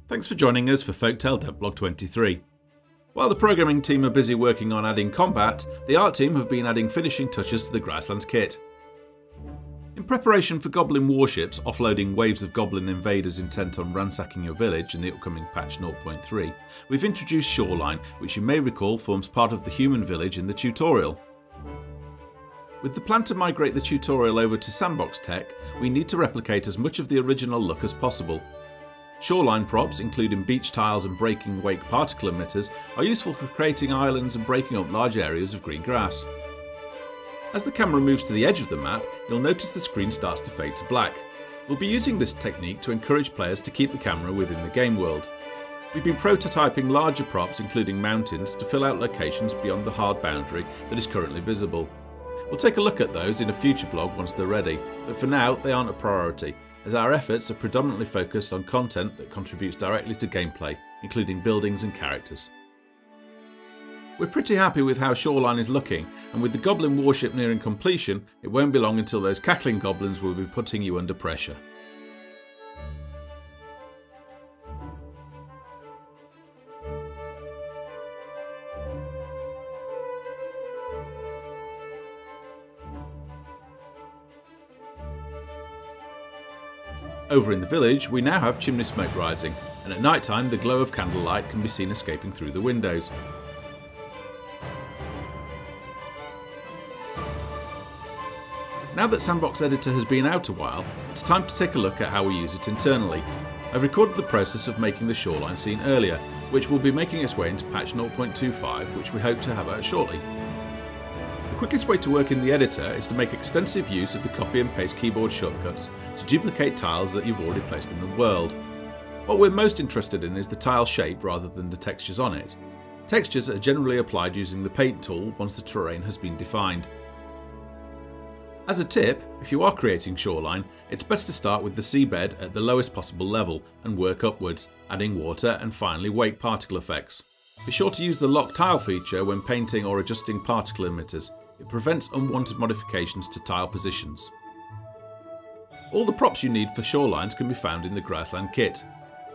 Thanks for joining us for Folktale Devblog 23. While the programming team are busy working on adding combat, the art team have been adding finishing touches to the Grasslands kit. In preparation for goblin warships offloading waves of goblin invaders intent on ransacking your village in the upcoming patch 0.3, we've introduced Shoreline, which you may recall forms part of the human village in the tutorial. With the plan to migrate the tutorial over to Sandbox tech, we need to replicate as much of the original look as possible. Shoreline props, including beach tiles and breaking wake particle emitters, are useful for creating islands and breaking up large areas of green grass. As the camera moves to the edge of the map, you'll notice the screen starts to fade to black. We'll be using this technique to encourage players to keep the camera within the game world. We've been prototyping larger props, including mountains, to fill out locations beyond the hard boundary that is currently visible. We'll take a look at those in a future blog once they're ready, but for now they aren't a priority, as our efforts are predominantly focused on content that contributes directly to gameplay, including buildings and characters. We're pretty happy with how Shoreline is looking, and with the goblin warship nearing completion, it won't be long until those cackling goblins will be putting you under pressure. Over in the village, we now have chimney smoke rising, and at night time the glow of candlelight can be seen escaping through the windows. Now that Sandbox Editor has been out a while, it's time to take a look at how we use it internally. I've recorded the process of making the shoreline scene earlier, which will be making its way into patch 0.25, which we hope to have out shortly. The quickest way to work in the editor is to make extensive use of the copy and paste keyboard shortcuts to duplicate tiles that you've already placed in the world. What we're most interested in is the tile shape rather than the textures on it. Textures are generally applied using the paint tool once the terrain has been defined. As a tip, if you are creating shoreline, it's best to start with the seabed at the lowest possible level and work upwards, adding water and finally wake particle effects. Be sure to use the lock tile feature when painting or adjusting particle emitters. It prevents unwanted modifications to tile positions. All the props you need for shorelines can be found in the Grassland kit.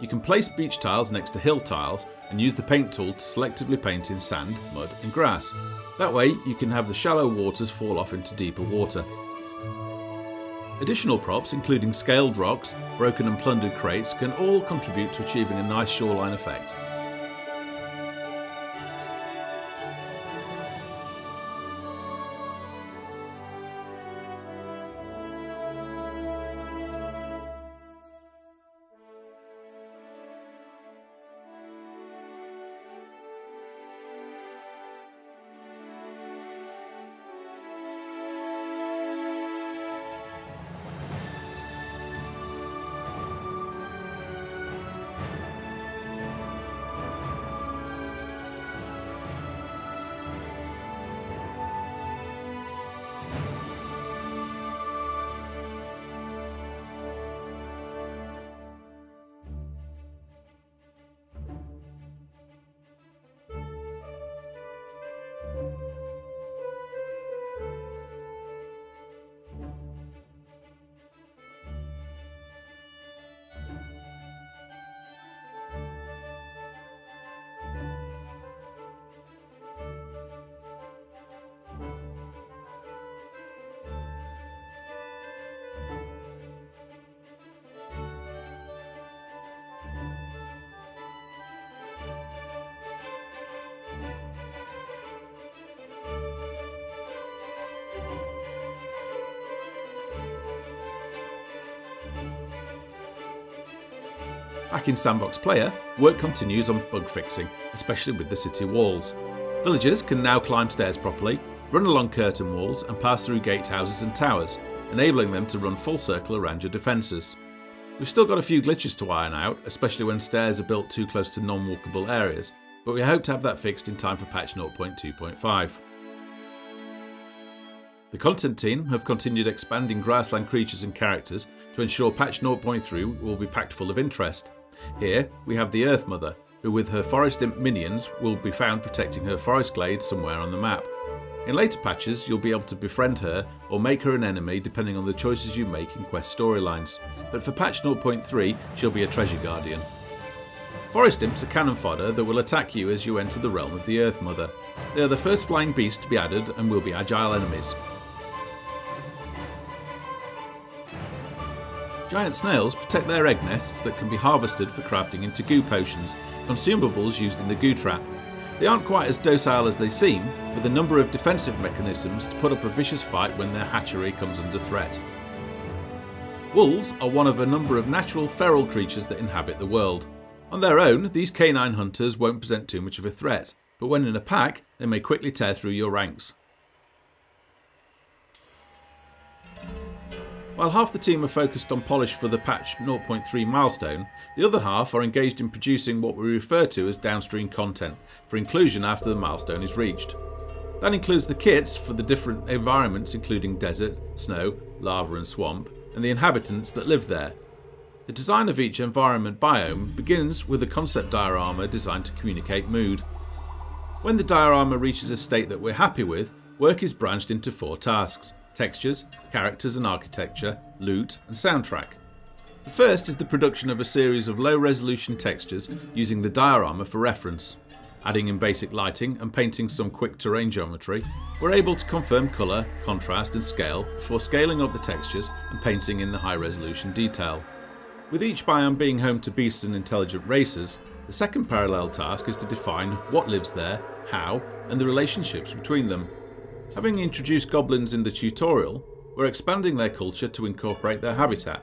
You can place beach tiles next to hill tiles and use the paint tool to selectively paint in sand, mud and grass. That way you can have the shallow waters fall off into deeper water. Additional props, including scaled rocks, broken and plundered crates, can all contribute to achieving a nice shoreline effect. Back in Sandbox Player, work continues on bug fixing, especially with the city walls. Villagers can now climb stairs properly, run along curtain walls and pass through gatehouses and towers, enabling them to run full circle around your defences. We've still got a few glitches to iron out, especially when stairs are built too close to non-walkable areas, but we hope to have that fixed in time for patch 0.2.5. The content team have continued expanding grassland creatures and characters to ensure patch 0.3 will be packed full of interest. Here we have the Earth Mother, who with her forest imp minions will be found protecting her forest glade somewhere on the map. In later patches you'll be able to befriend her or make her an enemy depending on the choices you make in quest storylines, but for patch 0.3 she'll be a treasure guardian. Forest imps are cannon fodder that will attack you as you enter the realm of the Earth Mother. They are the first flying beast to be added and will be agile enemies. Giant snails protect their egg nests that can be harvested for crafting into goo potions, consumables used in the goo trap. They aren't quite as docile as they seem, with a number of defensive mechanisms to put up a vicious fight when their hatchery comes under threat. Wolves are one of a number of natural feral creatures that inhabit the world. On their own, these canine hunters won't present too much of a threat, but when in a pack, they may quickly tear through your ranks. While half the team are focused on polish for the patch 0.3 milestone, the other half are engaged in producing what we refer to as downstream content for inclusion after the milestone is reached. That includes the kits for the different environments including desert, snow, lava and swamp, and the inhabitants that live there. The design of each environment biome begins with a concept diorama designed to communicate mood. When the diorama reaches a state that we're happy with, work is branched into 4 tasks: textures, characters and architecture, loot and soundtrack. The first is the production of a series of low-resolution textures using the diorama for reference. Adding in basic lighting and painting some quick terrain geometry, we're able to confirm colour, contrast and scale before scaling up the textures and painting in the high-resolution detail. With each biome being home to beasts and intelligent races, the second parallel task is to define what lives there, how, and the relationships between them. Having introduced goblins in the tutorial, we're expanding their culture to incorporate their habitat.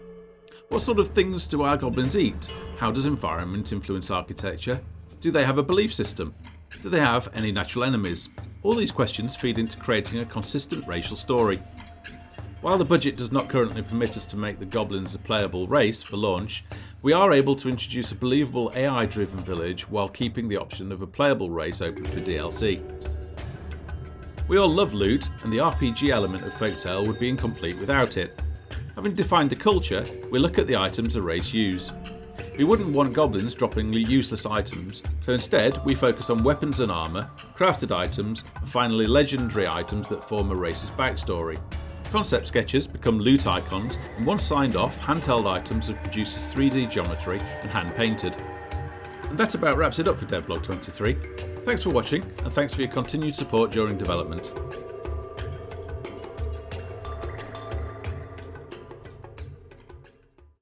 What sort of things do our goblins eat? How does environment influence architecture? Do they have a belief system? Do they have any natural enemies? All these questions feed into creating a consistent racial story. While the budget does not currently permit us to make the goblins a playable race for launch, we are able to introduce a believable AI-driven village while keeping the option of a playable race open for DLC. We all love loot, and the RPG element of Folktale would be incomplete without it. Having defined a culture, we look at the items a race use. We wouldn't want goblins dropping useless items, so instead we focus on weapons and armour, crafted items, and finally legendary items that form a race's backstory. Concept sketches become loot icons, and once signed off, handheld items are produced as 3D geometry and hand-painted. And that about wraps it up for Devlog 23. Thanks for watching, and thanks for your continued support during development.